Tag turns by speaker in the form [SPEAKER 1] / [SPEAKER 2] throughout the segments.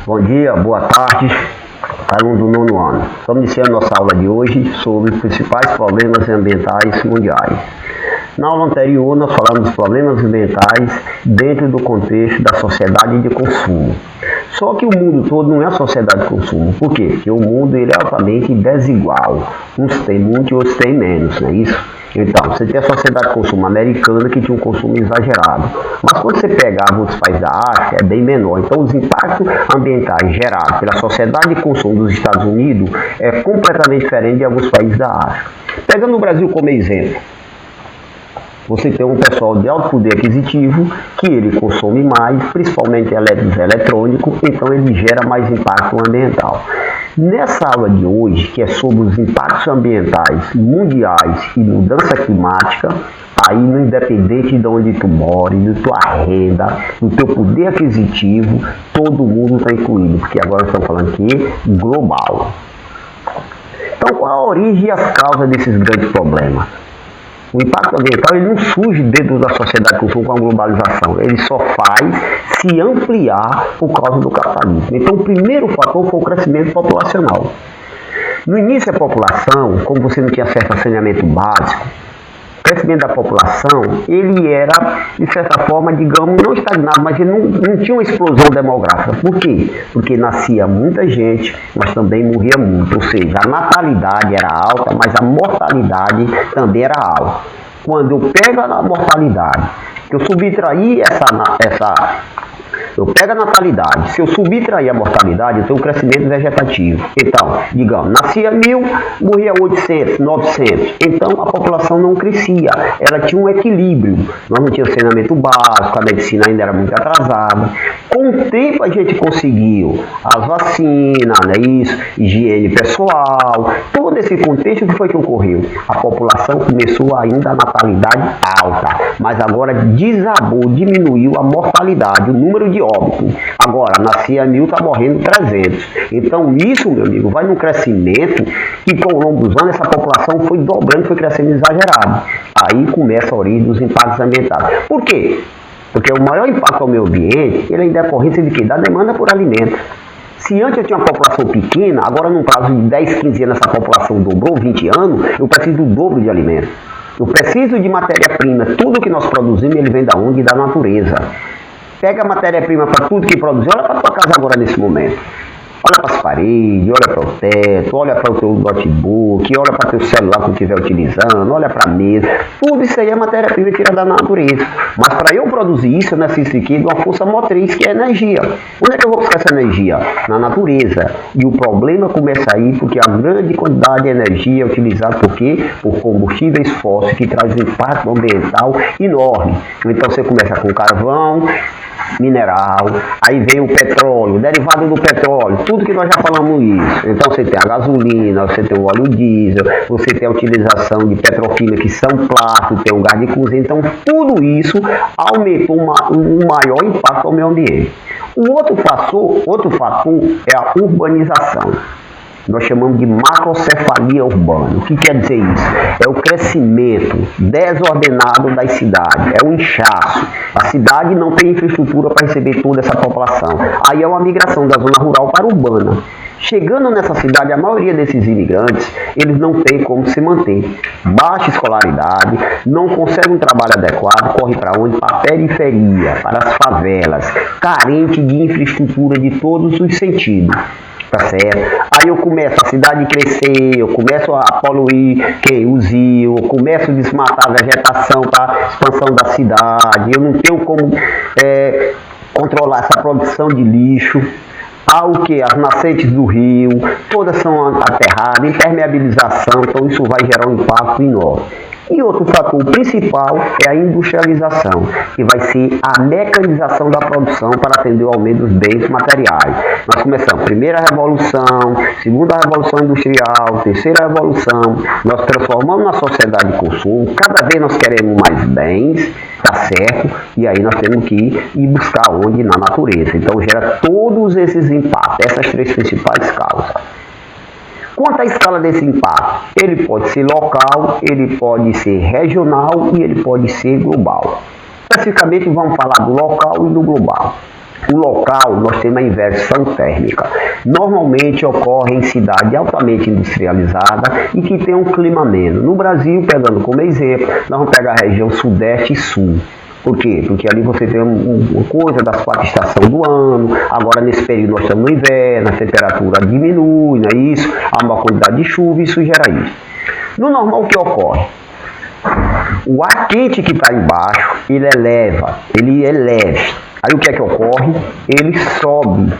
[SPEAKER 1] Bom dia, boa tarde, aluno do nono ano. Estamos iniciando nossa aula de hoje sobre os principais problemas ambientais mundiais. Na aula anterior, nós falamos dos problemas ambientais dentro do contexto da sociedade de consumo. Só que o mundo todo não é a sociedade de consumo. Por quê? Porque o mundo ele é altamente desigual. Uns têm muito e outros têm menos, não é isso? Então, você tem a sociedade de consumo americana que tinha um consumo exagerado. Mas quando você pega outros países da África, é bem menor. Então, os impactos ambientais gerados pela sociedade de consumo dos Estados Unidos é completamente diferente de alguns países da África. Pegando o Brasil como exemplo, você tem um pessoal de alto poder aquisitivo que ele consome mais, principalmente eletrônico, então ele gera mais impacto ambiental. Nessa aula de hoje, que é sobre os impactos ambientais mundiais e mudança climática, aí no independente de onde tu mora, de tua renda, do teu poder aquisitivo, todo mundo está incluído, porque agora estamos falando aqui global. Então, qual a origem e as causas desses grandes problemas? O impacto ambiental ele não surge dentro da sociedade de consumo com a globalização, ele só faz se ampliar por causa do capitalismo. Então, o primeiro fator foi o crescimento populacional. No início, a população, como você não tinha acesso a saneamento básico, o crescimento da população, ele era, de certa forma, digamos, não estagnado, mas ele não tinha uma explosão demográfica. Por quê? Porque nascia muita gente, mas também morria muito. Ou seja, a natalidade era alta, mas a mortalidade também era alta. Quando eu pego a mortalidade, eu subtrair eu pego a natalidade, se eu subtrair a mortalidade, eu tenho um crescimento vegetativo. Então, digamos, nascia 1000, morria 800, 900. Então, a população não crescia, ela tinha um equilíbrio. Nós não tínhamos saneamento básico, a medicina ainda era muito atrasada. Com o tempo, a gente conseguiu as vacinas, né, isso, higiene pessoal, todo esse contexto, o que foi que ocorreu? A população começou ainda a natalidade alta, mas agora desabou, diminuiu a mortalidade, o número de óbito. Agora, nascia 1000, está morrendo 300. Então, isso, meu amigo, vai num crescimento que, ao longo dos anos, essa população foi dobrando, foi crescendo exagerado. Aí começa a origem dos impactos ambientais. Por quê? Porque o maior impacto ao meio ambiente, ele é em decorrência de quê? Da demanda por alimento. Se antes eu tinha uma população pequena, agora num prazo de 10, 15 anos essa população dobrou, 20 anos, eu preciso do dobro de alimento. Eu preciso de matéria-prima. Tudo que nós produzimos, ele vem da onde? Da natureza. Pega a matéria-prima para tudo que produziu, olha para a tua casa agora nesse momento. Olha para as paredes, olha para o teto, olha para o teu notebook, olha para o teu celular que tu estiver utilizando, olha para a mesa. Tudo isso aí é matéria-prima tirada da natureza. Mas para eu produzir isso, eu necessito de uma força motriz, que é energia. Onde é que eu vou buscar essa energia? Na natureza. E o problema começa aí porque a grande quantidade de energia é utilizada por quê? Por combustíveis fósseis, que traz um impacto ambiental enorme. Então você começa com carvão, mineral, aí vem o petróleo, derivado do petróleo, tudo que nós já falamos isso. Então você tem a gasolina, você tem o óleo diesel, você tem a utilização de petroquímica que são plásticos, tem o gás de cozinha. Então tudo isso aumentou um maior impacto ao meio ambiente. O outro fator é a urbanização. Nós chamamos de macrocefalia urbana. O que quer dizer isso? É o crescimento desordenado das cidades, é o inchaço. A cidade não tem infraestrutura para receber toda essa população. Aí é uma migração da zona rural para a urbana. Chegando nessa cidade, a maioria desses imigrantes, eles não têm como se manter. Baixa escolaridade, não consegue um trabalho adequado, corre para onde? Para a periferia, para as favelas, carente de infraestrutura de todos os sentidos. Tá certo? Aí eu começo a cidade crescer, eu começo a poluir os rios, eu começo a desmatar a vegetação para a expansão da cidade, eu não tenho como controlar essa produção de lixo. Há o que? As nascentes do rio, todas são aterradas, impermeabilização, então isso vai gerar um impacto enorme. E outro fator principal é a industrialização, que vai ser a mecanização da produção para atender o aumento dos bens materiais. Nós começamos a primeira revolução, segunda revolução industrial, terceira revolução, nós transformamos na sociedade de consumo, cada vez nós queremos mais bens, tá certo? E aí nós temos que ir buscar onde? Na natureza. Então gera todos esses impactos, essas três principais causas. Quanto à escala desse impacto, ele pode ser local, ele pode ser regional e ele pode ser global. Especificamente vamos falar do local e do global. o local nós temos a inversão térmica. Normalmente ocorre em cidade altamente industrializada e que tem um clima ameno. No Brasil, pegando como exemplo, nós vamos pegar a região sudeste e sul. Por quê? Porque ali você tem uma coisa das 4 estações do ano. Agora nesse período nós estamos no inverno, a temperatura diminui, não é isso? Há uma quantidade de chuva e isso gera isso. No normal o que ocorre? O ar quente que está embaixo, ele é leve. Aí o que é que ocorre? Ele sobe.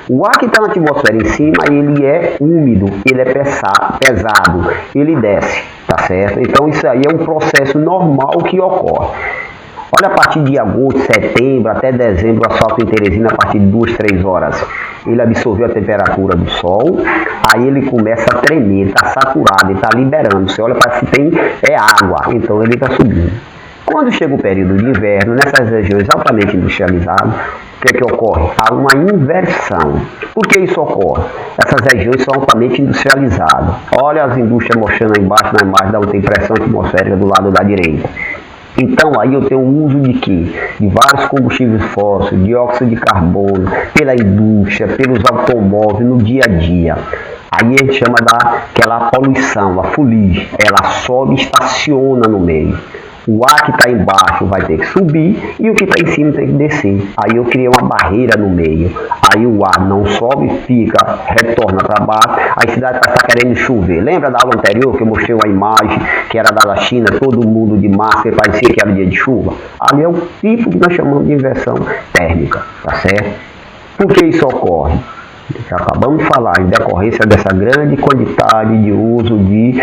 [SPEAKER 1] O ar que está na atmosfera em cima, ele é úmido, ele é pesado, ele desce, tá certo? Então isso aí é um processo normal que ocorre. Olha, a partir de agosto, setembro, até dezembro, o asfalto em Teresina, a partir de 2, 3 horas, ele absorveu a temperatura do sol, aí ele começa a tremer, está saturado, ele está liberando. Você olha para se tem água, então ele está subindo. Quando chega o período de inverno, nessas regiões altamente industrializadas, o que é que ocorre? Há uma inversão. Por que isso ocorre? Essas regiões são altamente industrializadas. Olha as indústrias mostrando aí embaixo, na imagem da alta pressão atmosférica do lado da direita. Então aí eu tenho o uso de quê? De vários combustíveis fósseis, dióxido de carbono, pela indústria, pelos automóveis no dia a dia. Aí a gente chama daquela poluição, a fuligem. Ela sobe e estaciona no meio. O ar que está embaixo vai ter que subir e o que está em cima tem que descer. Aí eu criei uma barreira no meio. Aí o ar não sobe, retorna para baixo. A cidade vai estar querendo chover. Lembra da aula anterior que eu mostrei uma imagem que era da China, todo mundo de máscara, parecia que era dia de chuva? Ali é o tipo que nós chamamos de inversão térmica, tá certo? Por que isso ocorre? Acabamos de falar, em decorrência dessa grande quantidade de uso de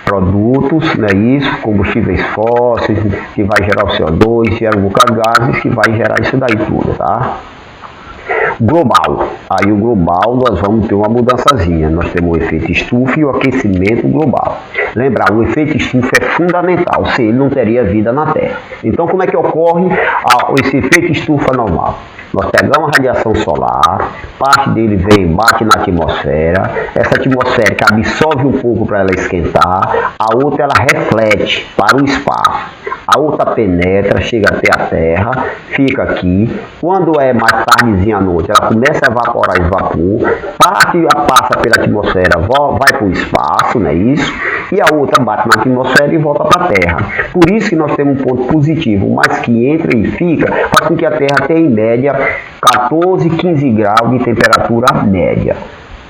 [SPEAKER 1] produtos, né, isso, combustíveis fósseis, que vai gerar o CO2, gera um bocado de gases, que vai gerar isso daí tudo, tá? Global. Aí o global nós vamos ter uma mudançazinha. Nós temos o efeito estufa e o aquecimento global. Lembrar, o efeito estufa é fundamental, se ele não teria vida na Terra. Então como é que ocorre esse efeito estufa normal? Nós pegamos a radiação solar, parte dele vem, bate na atmosfera, essa atmosfera que absorve um pouco para ela esquentar, a outra ela reflete para o espaço, a outra penetra, chega até a Terra, fica aqui, quando é mais tardezinha à noite, ela começa a evaporar esse vapor, parte passa pela atmosfera, vai para o espaço, não é isso? E a outra bate na atmosfera e volta para a Terra. Por isso que nós temos um ponto positivo, mas que entra e fica, faz com que a Terra tenha em média 14, 15 graus de temperatura média.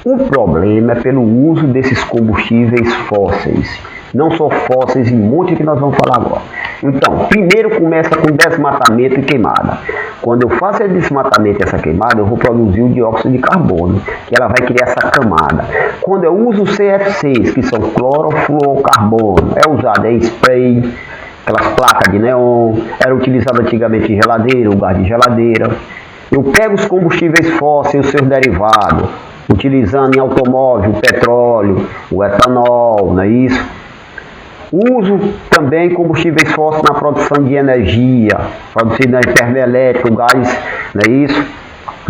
[SPEAKER 1] O problema é pelo uso desses combustíveis fósseis. Não só fósseis, e um monte que nós vamos falar agora. Então, primeiro começa com desmatamento e queimada. Quando eu faço esse desmatamento e essa queimada, eu vou produzir o dióxido de carbono, que ela vai criar essa camada. Quando eu uso CFCs, que são clorofluorocarbono, é usado em spray, aquelas placas de neon, era utilizado antigamente em geladeira, o gás de geladeira. Eu pego os combustíveis fósseis e os seus derivados, utilizando em automóvel o petróleo, o etanol, não é isso? Uso também combustíveis fósseis na produção de energia, produzido na termoelétrica, o gás, não é isso?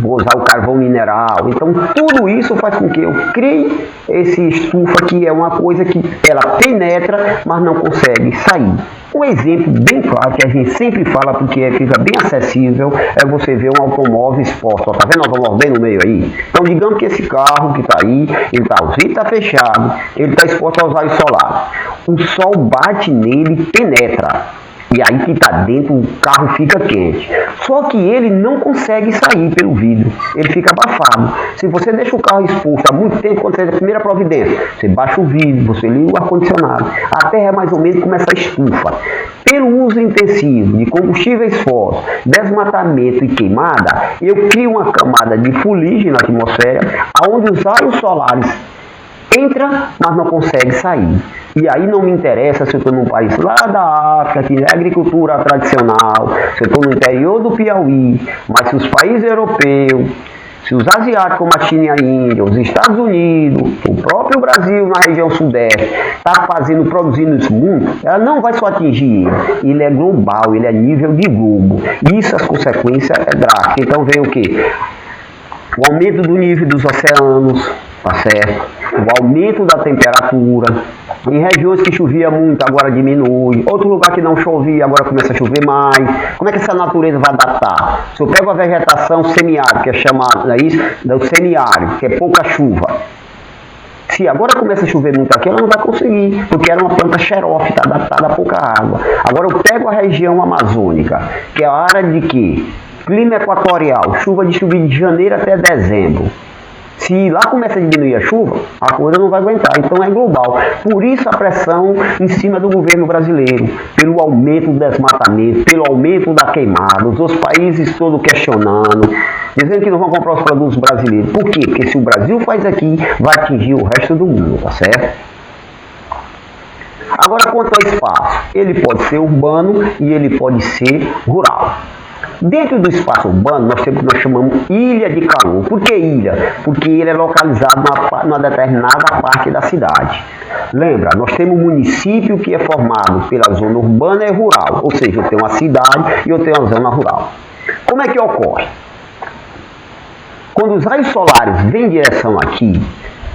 [SPEAKER 1] Vou usar o carvão mineral. Então tudo isso faz com que eu crie esse estufa, que é uma coisa que ela penetra, mas não consegue sair. Um exemplo bem claro que a gente sempre fala, porque fica bem acessível, é você ver um automóvel exposto. Ó, tá vendo o automóvel bem no meio aí? Então digamos que esse carro que está aí, o vidro está fechado, ele está exposto aos raios solares. O sol bate nele e penetra. E aí que está dentro, o carro fica quente. Só que ele não consegue sair pelo vidro. Ele fica abafado. Se você deixa o carro exposto há muito tempo, quando você faz a primeira providência, você baixa o vidro, você liga o ar-condicionado. A terra é mais ou menos como essa estufa. Pelo uso intensivo de combustíveis fósseis, desmatamento e queimada, eu crio uma camada de fuligem na atmosfera, onde os raios solares entra, mas não consegue sair. E aí não me interessa se eu estou num país lá da África, que é agricultura tradicional, se eu estou no interior do Piauí, mas se os países europeus, se os asiáticos como a China e a Índia, os Estados Unidos, o próprio Brasil na região sudeste, está produzindo isso muito, ela não vai só atingir ele. Ele é global, ele é nível de globo. Isso, as consequências é drástica. Então vem o quê? O aumento do nível dos oceanos, tá certo? O aumento da temperatura, Em regiões que chovia muito, agora diminui. Outro lugar que não chovia, agora começa a chover mais. Como é que essa natureza vai adaptar? Se eu pego a vegetação semiárida, que é chamada do semiárido, que é pouca chuva. Se agora começa a chover muito aqui, ela não vai conseguir, porque era uma planta xerófita, adaptada a pouca água. Agora eu pego a região amazônica, que é a área de quê? Clima equatorial, chuva de janeiro até dezembro. Se lá começa a diminuir a chuva, a coisa não vai aguentar. Então é global. Por isso a pressão em cima do governo brasileiro, pelo aumento do desmatamento, pelo aumento da queimada, os países todos questionando, dizendo que não vão comprar os produtos brasileiros. Por quê? Porque se o Brasil faz aqui, vai atingir o resto do mundo, tá certo? Agora, quanto ao espaço, ele pode ser urbano e ele pode ser rural. Dentro do espaço urbano, nós temos o que nós chamamos ilha de calor. Por que ilha? Porque ele é localizado numa determinada parte da cidade. Lembra, nós temos um município que é formado pela zona urbana e rural. Ou seja, eu tenho uma cidade e eu tenho uma zona rural. Como é que ocorre? Quando os raios solares vêm em direção aqui,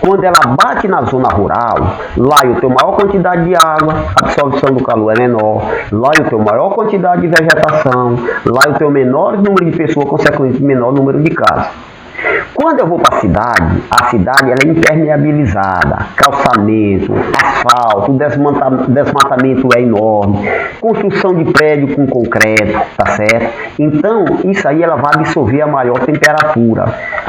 [SPEAKER 1] quando ela bate na zona rural, lá eu tenho maior quantidade de água, a absorção do calor é menor, lá eu tenho maior quantidade de vegetação, lá eu tenho menor número de pessoas, consequentemente menor número de casas. Quando eu vou para a cidade ela é impermeabilizada, calçamento, asfalto, desmatamento é enorme, construção de prédio com concreto, tá certo? Então, isso aí ela vai absorver a maior temperatura.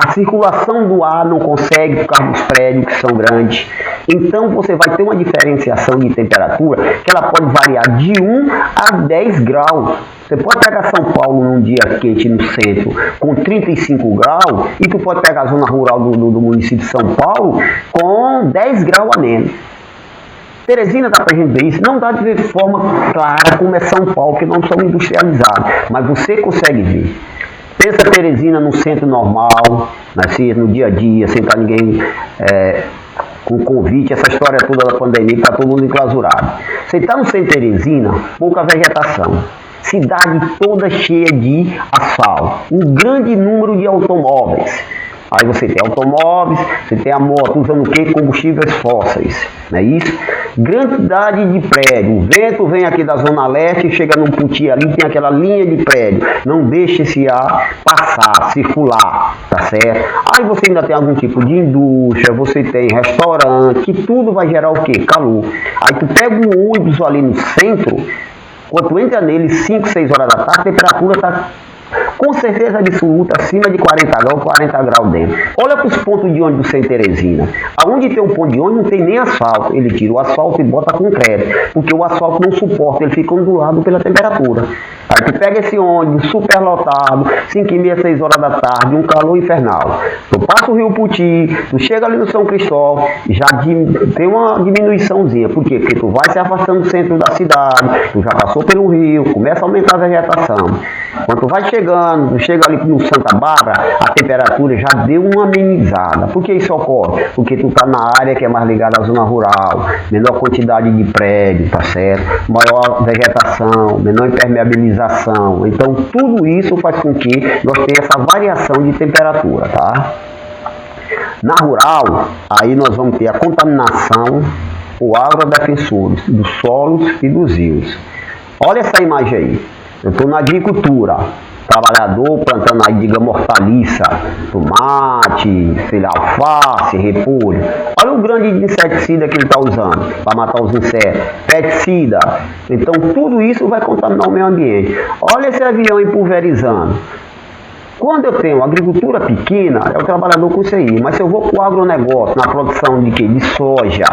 [SPEAKER 1] A circulação do ar não consegue por causa dos prédios que são grandes. Então, você vai ter uma diferenciação de temperatura que ela pode variar de 1 a 10 graus. Você pode pegar São Paulo num dia quente no centro com 35 graus e tu pode pegar a zona rural do município de São Paulo com 10 graus a menos. Teresina dá pra gente ver isso, não dá de ver de forma clara como é São Paulo, que não são industrializados, mas você consegue ver. Pensa Teresina no centro normal, assim, no dia a dia, sem estar ninguém com convite, essa história toda da pandemia, está todo mundo enclausurado. Você está no centro de Teresina, pouca vegetação. Cidade toda cheia de asfalto, um grande número de automóveis. Aí você tem automóveis, você tem a moto usando o quê? Combustíveis fósseis, não é isso? Grandidade de prédio, o vento vem aqui da zona leste, chega num puti ali, tem aquela linha de prédio, não deixa esse ar passar, circular, tá certo? Aí você ainda tem algum tipo de indústria, você tem restaurante, que tudo vai gerar o quê? Calor. Aí tu pega um ônibus ali no centro, quando tu entra nele 5, 6 horas da tarde, a temperatura está com certeza absoluta acima de 40 graus, 40 graus dentro. Olha para os pontos de ônibus sem Teresina. Aonde tem um ponto de ônibus não tem nem asfalto. Ele tira o asfalto e bota concreto, porque o asfalto não suporta, ele fica ondulado pela temperatura. Aí tu pega esse ônibus super lotado, 5h30, 6 horas da tarde, um calor infernal. Tu passa o Rio Puti, tu chega ali no São Cristóvão, já tem uma diminuiçãozinha. Por quê? Porque tu vai se afastando do centro da cidade, tu já passou pelo rio, começa a aumentar a vegetação. Quando tu vai chegando, tu chega ali no Santa Bárbara, a temperatura já deu uma amenizada. Por que isso ocorre? Porque tu tá na área que é mais ligada à zona rural, menor quantidade de prédio, tá certo? Maior vegetação, menor impermeabilização. Então tudo isso faz com que nós tenhamos essa variação de temperatura, tá? Na rural, aí nós vamos ter a contaminação, o agrodefensores dos solos e dos rios. Olha essa imagem aí. Eu estou na agricultura, trabalhador plantando aí, digamos, hortaliça, tomate, alface, repolho. Olha o grande inseticida que ele está usando para matar os insetos, pesticida. Então tudo isso vai contaminar o meio ambiente. Olha esse avião aí pulverizando. Quando eu tenho agricultura pequena, é o trabalhador com isso aí. Mas se eu vou para o agronegócio, na produção de quê? De soja,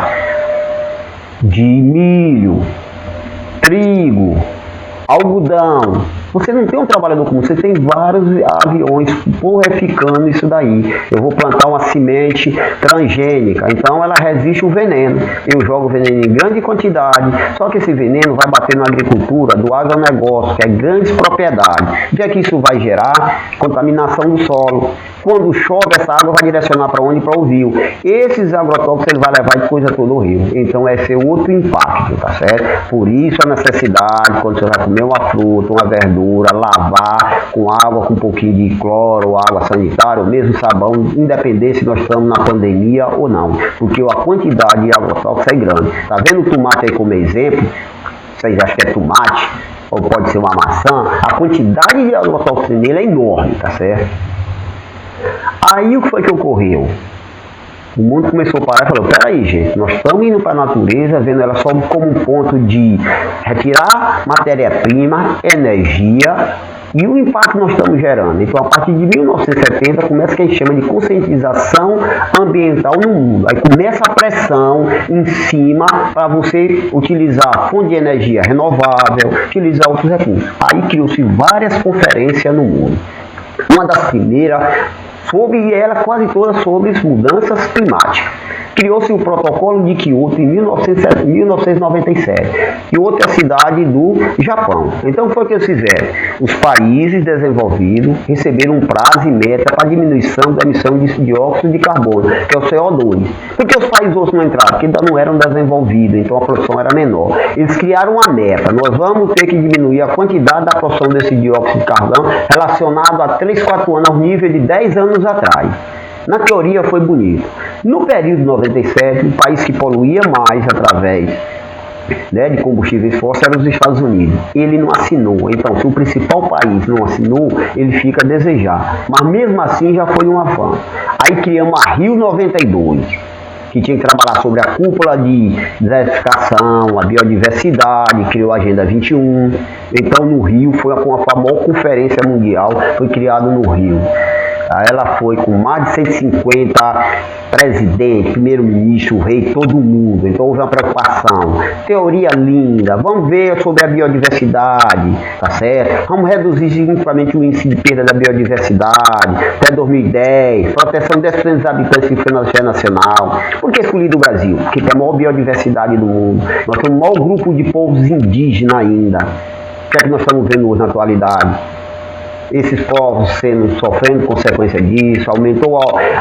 [SPEAKER 1] de milho, trigo, algodão, você não tem um trabalhador comum, você tem vários aviões purificando isso daí. Eu vou plantar uma semente transgênica, então ela resiste o veneno. Eu jogo veneno em grande quantidade, só que esse veneno vai bater na agricultura do agronegócio, que é grandes propriedades. O que é que isso vai gerar? Contaminação do solo. Quando chove, essa água vai direcionar para onde? Para o rio. Esses agrotóxicos ele vai levar de coisa todo o rio. Então esse é outro impacto, tá certo? Por isso a necessidade, quando você vai comer uma fruta, uma verdura, tesoura, lavar com água, com um pouquinho de cloro, ou água sanitária, ou mesmo sabão, independente se nós estamos na pandemia ou não, porque a quantidade de agrotóxico é grande. Tá vendo o tomate aí como exemplo? Vocês acham que é tomate, ou pode ser uma maçã, a quantidade de agrotóxico nele é enorme, tá certo? Aí o que foi que ocorreu? O mundo começou a parar e falou, peraí gente, nós estamos indo para a natureza, vendo ela só como um ponto de retirar matéria-prima, energia e o impacto que nós estamos gerando. Então a partir de 1970 começa o que a gente chama de conscientização ambiental no mundo. Aí começa a pressão em cima para você utilizar fonte de energia renovável, utilizar outros recursos. Aí criou-se várias conferências no mundo. Uma das primeiras, e ela quase toda sobre mudanças climáticas. Criou-se o protocolo de Kyoto em 1997. Kyoto é a cidade do Japão. Então foi o que eles fizeram. Os países desenvolvidos receberam um prazo e meta para diminuição da emissão de dióxido de carbono, que é o CO2. Por que os países outros não entraram? Porque ainda não eram desenvolvidos, então a produção era menor. Eles criaram uma meta. Nós vamos ter que diminuir a quantidade da produção desse dióxido de carbono relacionado a 3, 4 anos, ao nível de 10 anos atrás. Na teoria foi bonito. No período de 97, o país que poluía mais através de combustíveis fósseis era os Estados Unidos. Ele não assinou. Então, se o principal país não assinou, ele fica a desejar. Mas mesmo assim já foi um avanço. Aí criamos a Rio 92, que tinha que trabalhar sobre a cúpula de desertificação, a biodiversidade, criou a Agenda 21. Então, no Rio, foi a maior conferência mundial, foi criada no Rio. Ela foi com mais de 150 presidentes, primeiro-ministro, rei, todo mundo. Então houve uma preocupação. Teoria linda. Vamos ver sobre a biodiversidade, tá certo? Vamos reduzir significativamente o índice de perda da biodiversidade até 2010. Proteção de 10% dos habitantes em financeira nacional. Por que escolhido o Brasil? Porque tem a maior biodiversidade do mundo. Nós temos o maior grupo de povos indígenas ainda. O que é que nós estamos vendo hoje na atualidade? Esses povos sofrendo consequência disso, aumentou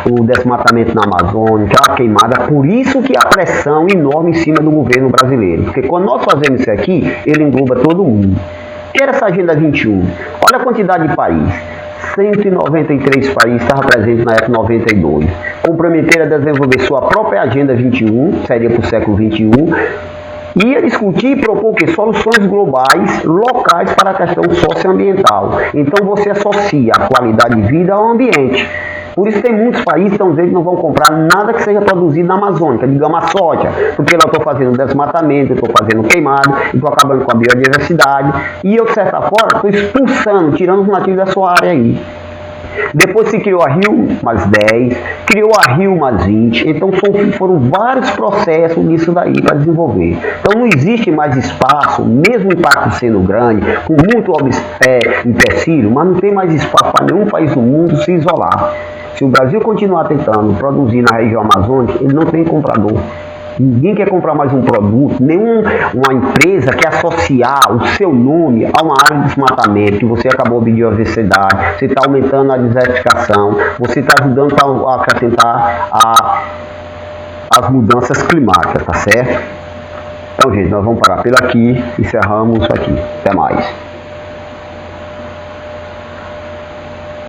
[SPEAKER 1] o desmatamento na Amazônia, aquela queimada. Por isso que a pressão enorme em cima do governo brasileiro. Porque quando nós fazemos isso aqui, ele engloba todo mundo. O que era essa Agenda 21? Olha a quantidade de países. 193 países estavam presentes na época 92. Comprometeram a desenvolver sua própria Agenda 21, seria para o século 21. Ia discutir e propor que soluções globais, locais para a questão socioambiental. Então você associa a qualidade de vida ao ambiente. Por isso tem muitos países que estão dizendo que não vão comprar nada que seja produzido na Amazônia, digamos a soja, porque lá eu estou fazendo desmatamento, eu estou fazendo queimado, estou acabando com a biodiversidade, e eu, de certa forma, estou expulsando, tirando os nativos da sua área aí. Depois se criou a Rio mais 10, criou a Rio mais 20, então foram vários processos nisso daí para desenvolver. Então não existe mais espaço, mesmo o impacto sendo grande, com muito empecilho, mas não tem mais espaço para nenhum país do mundo se isolar. Se o Brasil continuar tentando produzir na região amazônica, ele não tem comprador. Ninguém quer comprar mais um produto, nenhuma empresa quer associar o seu nome a uma área de desmatamento, que você acabou de biodiversidade, você está aumentando a desertificação, você está ajudando a acrescentar as mudanças climáticas, tá certo? Então, gente, nós vamos parar por aqui, encerramos aqui. Até mais.